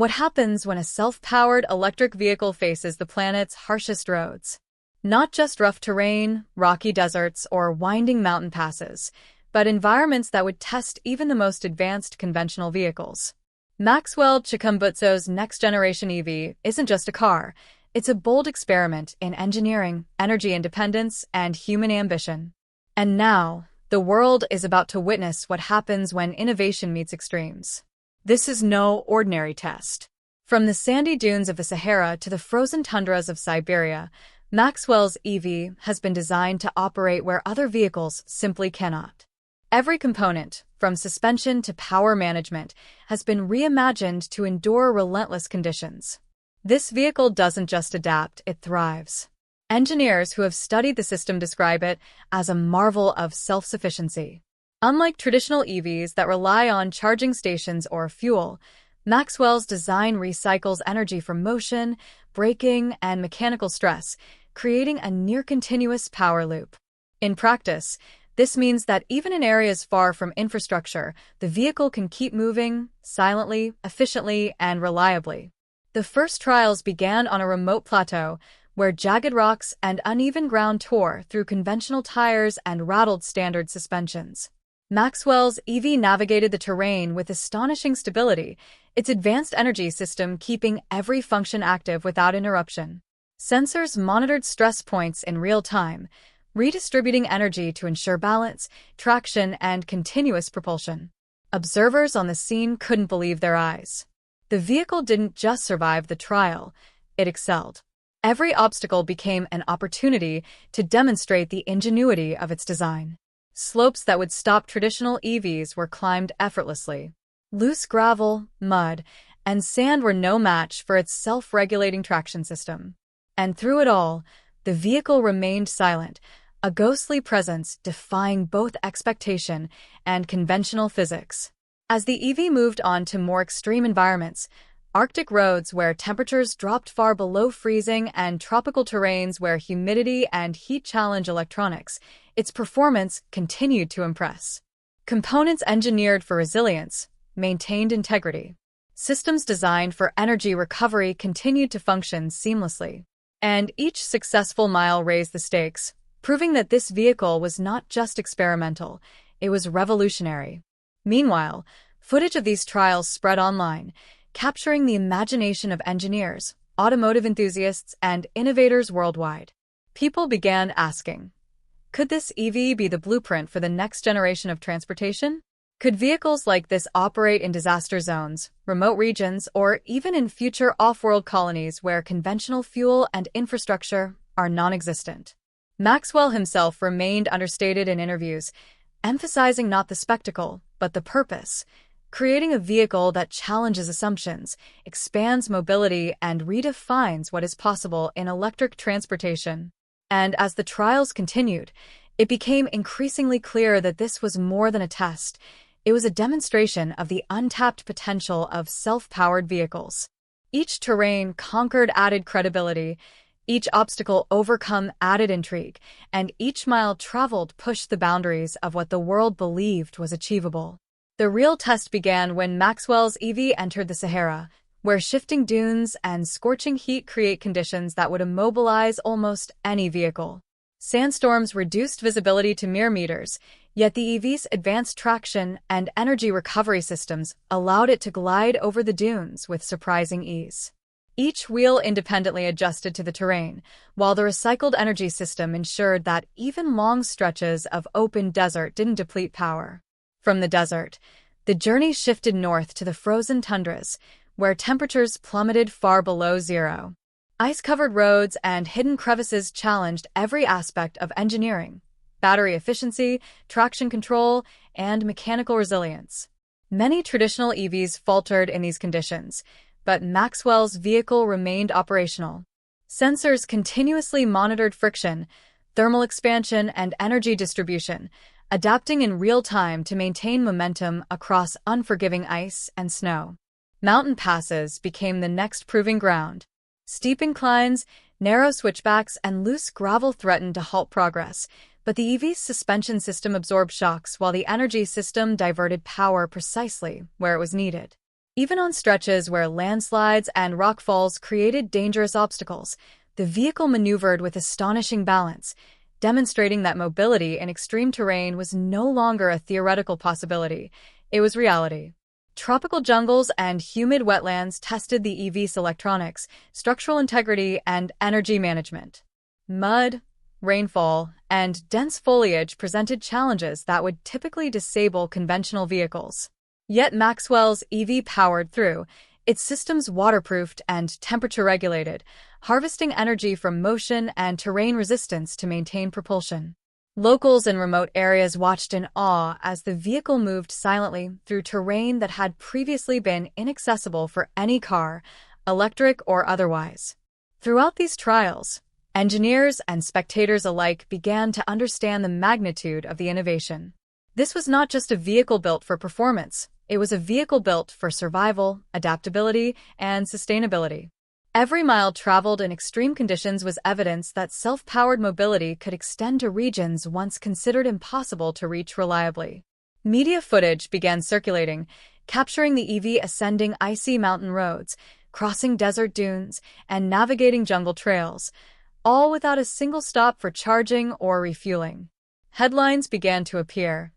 What happens when a self-powered electric vehicle faces the planet's harshest roads? Not just rough terrain, rocky deserts, or winding mountain passes, but environments that would test even the most advanced conventional vehicles. Maxwell Chikumbutso's next-generation EV isn't just a car. It's a bold experiment in engineering, energy independence, and human ambition. And now, the world is about to witness what happens when innovation meets extremes. This is no ordinary test. From the sandy dunes of the Sahara to the frozen tundras of Siberia, Maxwell's EV has been designed to operate where other vehicles simply cannot. Every component, from suspension to power management, has been reimagined to endure relentless conditions. This vehicle doesn't just adapt, it thrives. Engineers who have studied the system describe it as a marvel of self-sufficiency. Unlike traditional EVs that rely on charging stations or fuel, Maxwell's design recycles energy from motion, braking, and mechanical stress, creating a near-continuous power loop. In practice, this means that even in areas far from infrastructure, the vehicle can keep moving silently, efficiently, and reliably. The first trials began on a remote plateau, where jagged rocks and uneven ground tore through conventional tires and rattled standard suspensions. Maxwell's EV navigated the terrain with astonishing stability, its advanced energy system keeping every function active without interruption. Sensors monitored stress points in real time, redistributing energy to ensure balance, traction, and continuous propulsion. Observers on the scene couldn't believe their eyes. The vehicle didn't just survive the trial, it excelled. Every obstacle became an opportunity to demonstrate the ingenuity of its design. Slopes that would stop traditional EVs were climbed effortlessly. Loose gravel, mud, and sand were no match for its self-regulating traction system. And through it all, the vehicle remained silent, a ghostly presence defying both expectation and conventional physics. As the EV moved on to more extreme environments, Arctic roads where temperatures dropped far below freezing and tropical terrains where humidity and heat challenge electronics, its performance continued to impress. Components engineered for resilience maintained integrity. Systems designed for energy recovery continued to function seamlessly. And each successful mile raised the stakes, proving that this vehicle was not just experimental, it was revolutionary. Meanwhile, footage of these trials spread online, capturing the imagination of engineers, automotive enthusiasts, and innovators worldwide. People began asking, could this EV be the blueprint for the next generation of transportation? Could vehicles like this operate in disaster zones, remote regions, or even in future off-world colonies where conventional fuel and infrastructure are non-existent? Maxwell himself remained understated in interviews, emphasizing not the spectacle, but the purpose, creating a vehicle that challenges assumptions, expands mobility, and redefines what is possible in electric transportation. And as the trials continued, it became increasingly clear that this was more than a test. It was a demonstration of the untapped potential of self-powered vehicles. Each terrain conquered added credibility, each obstacle overcome added intrigue, and each mile traveled pushed the boundaries of what the world believed was achievable. The real test began when Maxwell's EV entered the Sahara, where shifting dunes and scorching heat create conditions that would immobilize almost any vehicle. Sandstorms reduced visibility to mere meters, yet the EV's advanced traction and energy recovery systems allowed it to glide over the dunes with surprising ease. Each wheel independently adjusted to the terrain, while the recycled energy system ensured that even long stretches of open desert didn't deplete power. From the desert, the journey shifted north to the frozen tundras, where temperatures plummeted far below zero. Ice-covered roads and hidden crevices challenged every aspect of engineering: battery efficiency, traction control, and mechanical resilience. Many traditional EVs faltered in these conditions, but Maxwell's vehicle remained operational. Sensors continuously monitored friction, thermal expansion, and energy distribution, adapting in real time to maintain momentum across unforgiving ice and snow. Mountain passes became the next proving ground. Steep inclines, narrow switchbacks, and loose gravel threatened to halt progress, but the EV's suspension system absorbed shocks while the energy system diverted power precisely where it was needed. Even on stretches where landslides and rockfalls created dangerous obstacles, the vehicle maneuvered with astonishing balance, demonstrating that mobility in extreme terrain was no longer a theoretical possibility. It was reality. Tropical jungles and humid wetlands tested the EV's electronics, structural integrity, and energy management. Mud, rainfall, and dense foliage presented challenges that would typically disable conventional vehicles. Yet Maxwell's EV powered through, its systems waterproofed and temperature-regulated, harvesting energy from motion and terrain resistance to maintain propulsion. Locals in remote areas watched in awe as the vehicle moved silently through terrain that had previously been inaccessible for any car, electric or otherwise. Throughout these trials, engineers and spectators alike began to understand the magnitude of the innovation. This was not just a vehicle built for performance, it was a vehicle built for survival, adaptability, and sustainability. Every mile traveled in extreme conditions was evidence that self-powered mobility could extend to regions once considered impossible to reach reliably. Media footage began circulating, capturing the EV ascending icy mountain roads, crossing desert dunes, and navigating jungle trails, all without a single stop for charging or refueling. Headlines began to appear.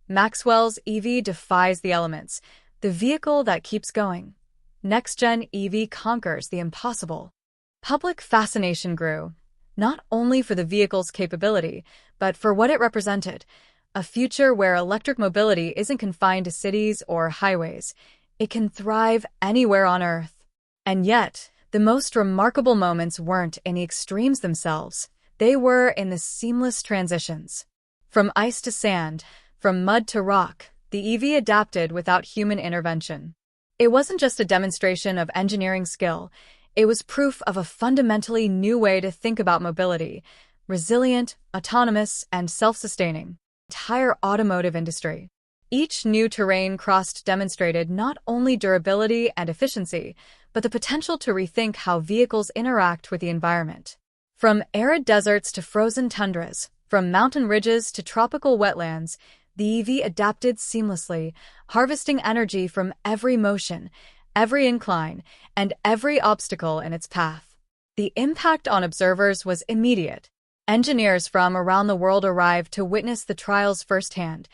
Maxwell's EV defies the elements, the vehicle that keeps going. Next-gen EV conquers the impossible. Public fascination grew, not only for the vehicle's capability, but for what it represented, a future where electric mobility isn't confined to cities or highways. It can thrive anywhere on Earth. And yet, the most remarkable moments weren't in the extremes themselves. They were in the seamless transitions. From ice to sand, from mud to rock, the EV adapted without human intervention. It wasn't just a demonstration of engineering skill, it was proof of a fundamentally new way to think about mobility, resilient, autonomous, and self-sustaining. Entire automotive industry. Each new terrain crossed demonstrated not only durability and efficiency, but the potential to rethink how vehicles interact with the environment. From arid deserts to frozen tundras, from mountain ridges to tropical wetlands, the EV adapted seamlessly, harvesting energy from every motion, every incline, and every obstacle in its path. The impact on observers was immediate. Engineers from around the world arrived to witness the trials firsthand,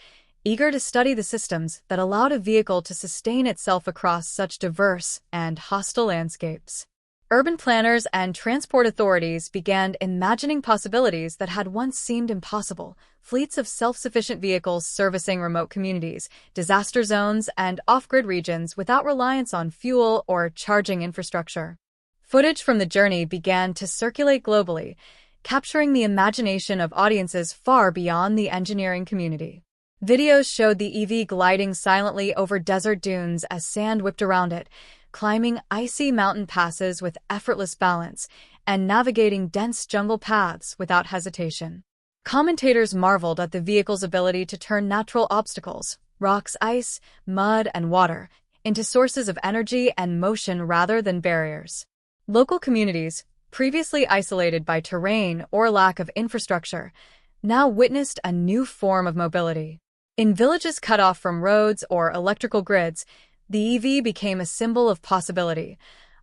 eager to study the systems that allowed a vehicle to sustain itself across such diverse and hostile landscapes. Urban planners and transport authorities began imagining possibilities that had once seemed impossible. Fleets of self-sufficient vehicles servicing remote communities, disaster zones, and off-grid regions without reliance on fuel or charging infrastructure. Footage from the journey began to circulate globally, capturing the imagination of audiences far beyond the engineering community. Videos showed the EV gliding silently over desert dunes as sand whipped around it, climbing icy mountain passes with effortless balance, and navigating dense jungle paths without hesitation. Commentators marveled at the vehicle's ability to turn natural obstacles, rocks, ice, mud, and water, into sources of energy and motion rather than barriers. Local communities, previously isolated by terrain or lack of infrastructure, now witnessed a new form of mobility. In villages cut off from roads or electrical grids, the EV became a symbol of possibility,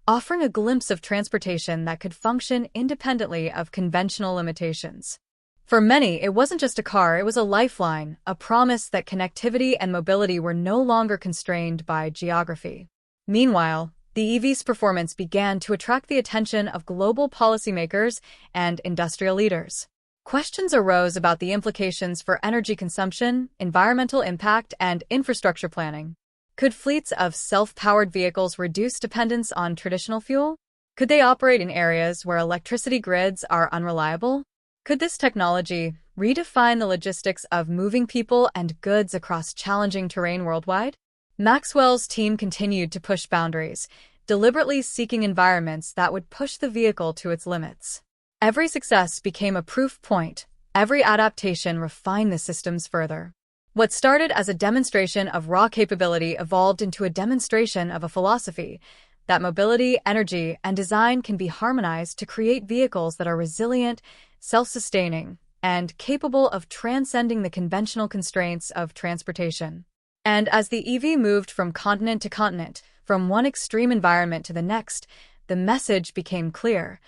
offering a glimpse of transportation that could function independently of conventional limitations. For many, it wasn't just a car, it was a lifeline, a promise that connectivity and mobility were no longer constrained by geography. Meanwhile, the EV's performance began to attract the attention of global policymakers and industrial leaders. Questions arose about the implications for energy consumption, environmental impact, and infrastructure planning. Could fleets of self-powered vehicles reduce dependence on traditional fuel? Could they operate in areas where electricity grids are unreliable? Could this technology redefine the logistics of moving people and goods across challenging terrain worldwide? Maxwell's team continued to push boundaries, deliberately seeking environments that would push the vehicle to its limits. Every success became a proof point. Every adaptation refined the systems further. What started as a demonstration of raw capability evolved into a demonstration of a philosophy that mobility, energy, and design can be harmonized to create vehicles that are resilient, self-sustaining, and capable of transcending the conventional constraints of transportation. And as the EV moved from continent to continent, From one extreme environment to the next, the message became clear.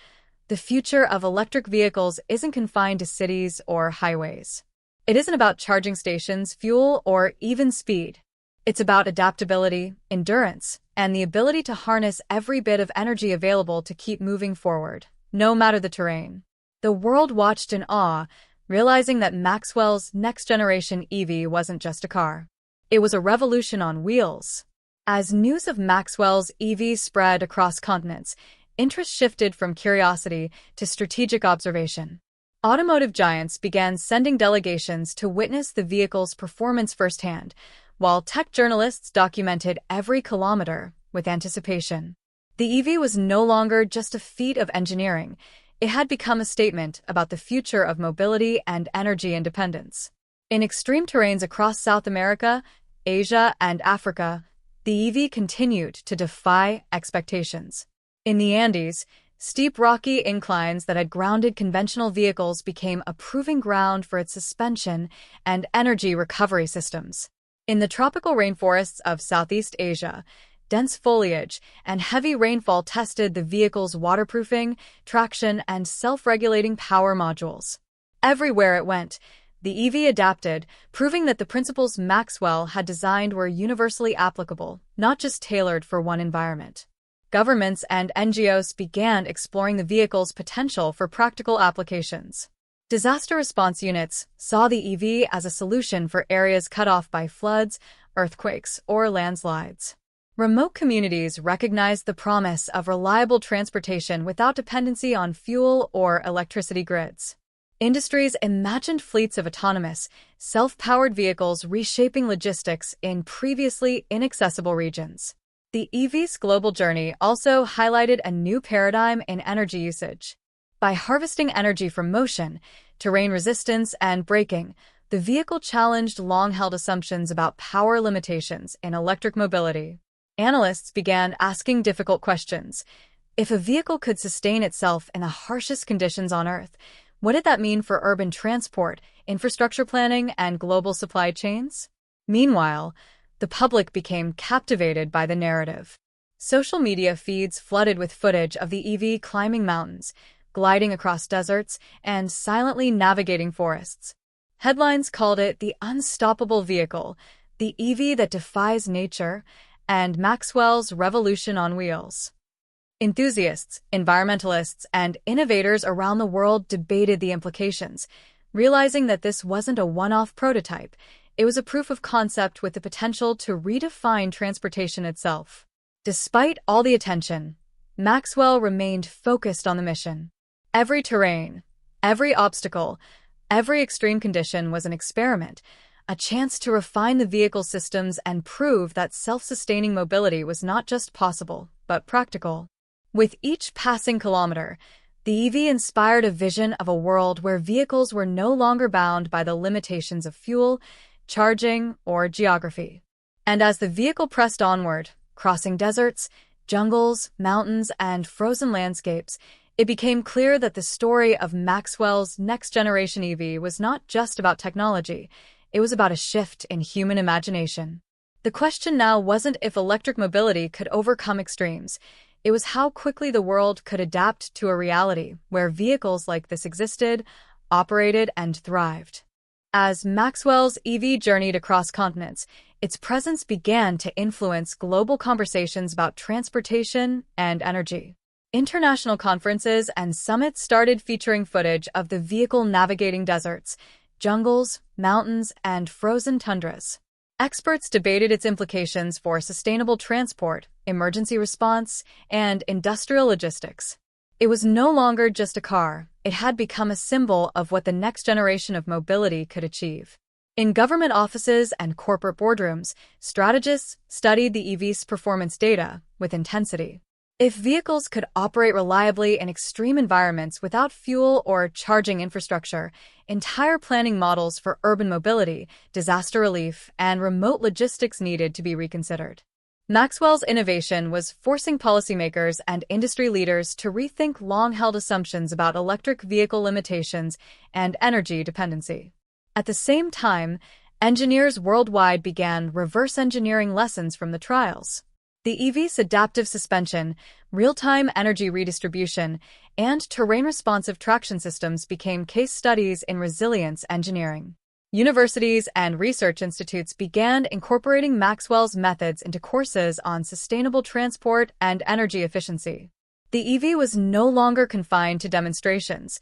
The future of electric vehicles isn't confined to cities or highways. It isn't about charging stations, fuel, or even speed. It's about adaptability, endurance, and the ability to harness every bit of energy available to keep moving forward, no matter the terrain. The world watched in awe, realizing that Maxwell's next-generation EV wasn't just a car. It was a revolution on wheels. As news of Maxwell's EV spread across continents, interest shifted from curiosity to strategic observation. Automotive giants began sending delegations to witness the vehicle's performance firsthand, while tech journalists documented every kilometer with anticipation. The EV was no longer just a feat of engineering. It had become a statement about the future of mobility and energy independence. In extreme terrains across South America, Asia, and Africa, the EV continued to defy expectations. In the Andes, steep rocky inclines that had grounded conventional vehicles became a proving ground for its suspension and energy recovery systems. In the tropical rainforests of Southeast Asia, dense foliage and heavy rainfall tested the vehicle's waterproofing, traction, and self-regulating power modules. Everywhere it went, the EV adapted, proving that the principles Maxwell had designed were universally applicable, not just tailored for one environment. Governments and NGOs began exploring the vehicle's potential for practical applications. Disaster response units saw the EV as a solution for areas cut off by floods, earthquakes, or landslides. Remote communities recognized the promise of reliable transportation without dependency on fuel or electricity grids. Industries imagined fleets of autonomous, self-powered vehicles reshaping logistics in previously inaccessible regions. The EV's global journey also highlighted a new paradigm in energy usage. By harvesting energy from motion, terrain resistance, and braking, the vehicle challenged long-held assumptions about power limitations in electric mobility. Analysts began asking difficult questions. If a vehicle could sustain itself in the harshest conditions on Earth, what did that mean for urban transport, infrastructure planning, and global supply chains? Meanwhile, the public became captivated by the narrative. Social media feeds flooded with footage of the EV climbing mountains, gliding across deserts, and silently navigating forests. Headlines called it the unstoppable vehicle, the EV that defies nature, and Maxwell's revolution on wheels. Enthusiasts, environmentalists, and innovators around the world debated the implications, realizing that this wasn't a one-off prototype. It was a proof of concept with the potential to redefine transportation itself. Despite all the attention, Maxwell remained focused on the mission. Every terrain, every obstacle, every extreme condition was an experiment, a chance to refine the vehicle systems and prove that self-sustaining mobility was not just possible, but practical. With each passing kilometer, the EV inspired a vision of a world where vehicles were no longer bound by the limitations of fuel, charging, or geography. And as the vehicle pressed onward, crossing deserts, jungles, mountains, and frozen landscapes, it became clear that the story of Maxwell's next-generation EV was not just about technology, it was about a shift in human imagination. The question now wasn't if electric mobility could overcome extremes, it was how quickly the world could adapt to a reality where vehicles like this existed, operated, and thrived. As Maxwell's EV journeyed across continents, its presence began to influence global conversations about transportation and energy. International conferences and summits started featuring footage of the vehicle navigating deserts, jungles, mountains, and frozen tundras. Experts debated its implications for sustainable transport, emergency response, and industrial logistics. It was no longer just a car, it had become a symbol of what the next generation of mobility could achieve. In government offices and corporate boardrooms, strategists studied the EV's performance data with intensity. If vehicles could operate reliably in extreme environments without fuel or charging infrastructure, entire planning models for urban mobility, disaster relief, and remote logistics needed to be reconsidered. Maxwell's innovation was forcing policymakers and industry leaders to rethink long-held assumptions about electric vehicle limitations and energy dependency. At the same time, engineers worldwide began reverse engineering lessons from the trials. The EV's adaptive suspension, real-time energy redistribution, and terrain-responsive traction systems became case studies in resilience engineering. Universities and research institutes began incorporating Maxwell's methods into courses on sustainable transport and energy efficiency. The EV was no longer confined to demonstrations.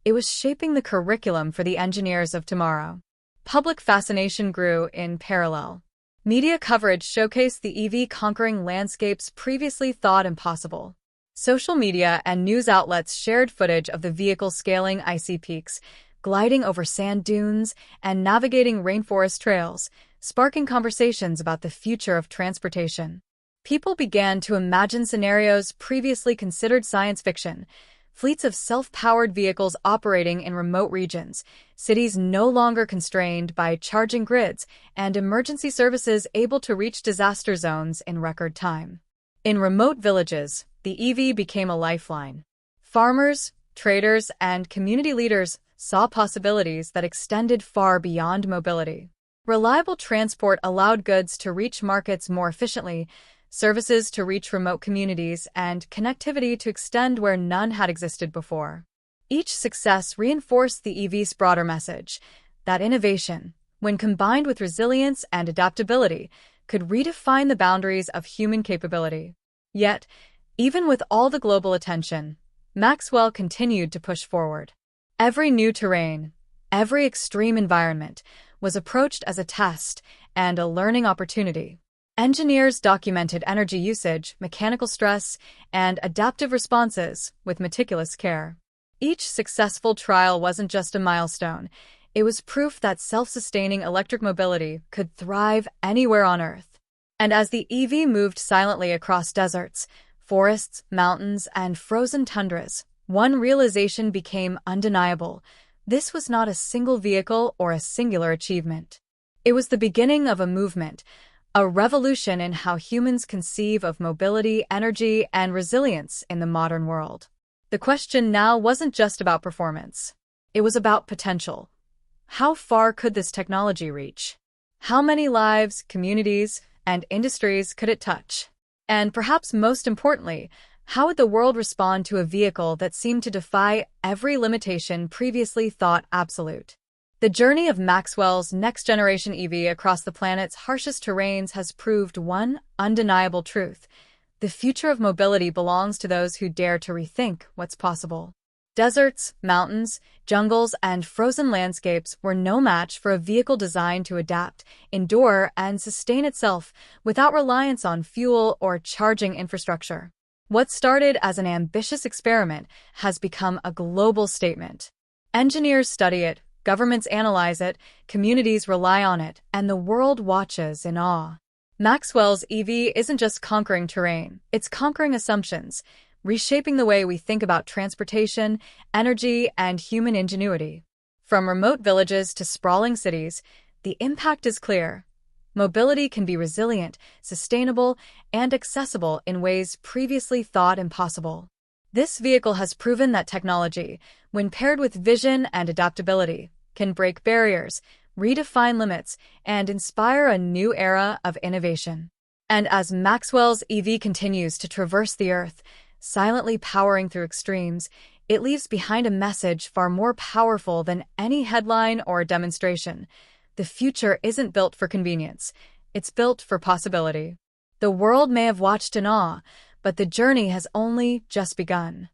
It was shaping the curriculum for the engineers of tomorrow. Public fascination grew in parallel. Media coverage showcased the EV conquering landscapes previously thought impossible. Social media and news outlets shared footage of the vehicle scaling icy peaks, gliding over sand dunes, and navigating rainforest trails, sparking conversations about the future of transportation. People began to imagine scenarios previously considered science fiction: fleets of self-powered vehicles operating in remote regions, cities no longer constrained by charging grids, and emergency services able to reach disaster zones in record time. In remote villages, the EV became a lifeline. Farmers, traders, and community leaders saw possibilities that extended far beyond mobility. Reliable transport allowed goods to reach markets more efficiently, services to reach remote communities, and connectivity to extend where none had existed before. Each success reinforced the EV's broader message that innovation, when combined with resilience and adaptability, could redefine the boundaries of human capability. Yet, even with all the global attention, Maxwell continued to push forward. Every new terrain, every extreme environment, was approached as a test and a learning opportunity. Engineers documented energy usage, mechanical stress, and adaptive responses with meticulous care. Each successful trial wasn't just a milestone. It was proof that self-sustaining electric mobility could thrive anywhere on Earth. And as the EV moved silently across deserts, forests, mountains, and frozen tundras, one realization became undeniable: this was not a single vehicle or a singular achievement. It was the beginning of a movement, a revolution in how humans conceive of mobility, energy, and resilience in the modern world. The question now wasn't just about performance. It was about potential. How far could this technology reach? How many lives, communities, and industries could it touch? And perhaps most importantly, how would the world respond to a vehicle that seemed to defy every limitation previously thought absolute? The journey of Maxwell's next-generation EV across the planet's harshest terrains has proved one undeniable truth: the future of mobility belongs to those who dare to rethink what's possible. Deserts, mountains, jungles, and frozen landscapes were no match for a vehicle designed to adapt, endure, and sustain itself without reliance on fuel or charging infrastructure. What started as an ambitious experiment has become a global statement. Engineers study it, governments analyze it, communities rely on it, and the world watches in awe. Maxwell's EV isn't just conquering terrain, it's conquering assumptions, reshaping the way we think about transportation, energy, and human ingenuity. From remote villages to sprawling cities, the impact is clear. Mobility can be resilient, sustainable, and accessible in ways previously thought impossible. This vehicle has proven that technology, when paired with vision and adaptability, can break barriers, redefine limits, and inspire a new era of innovation. And as Maxwell's EV continues to traverse the Earth, silently powering through extremes, it leaves behind a message far more powerful than any headline or demonstration. The future isn't built for convenience, it's built for possibility. The world may have watched in awe, but the journey has only just begun.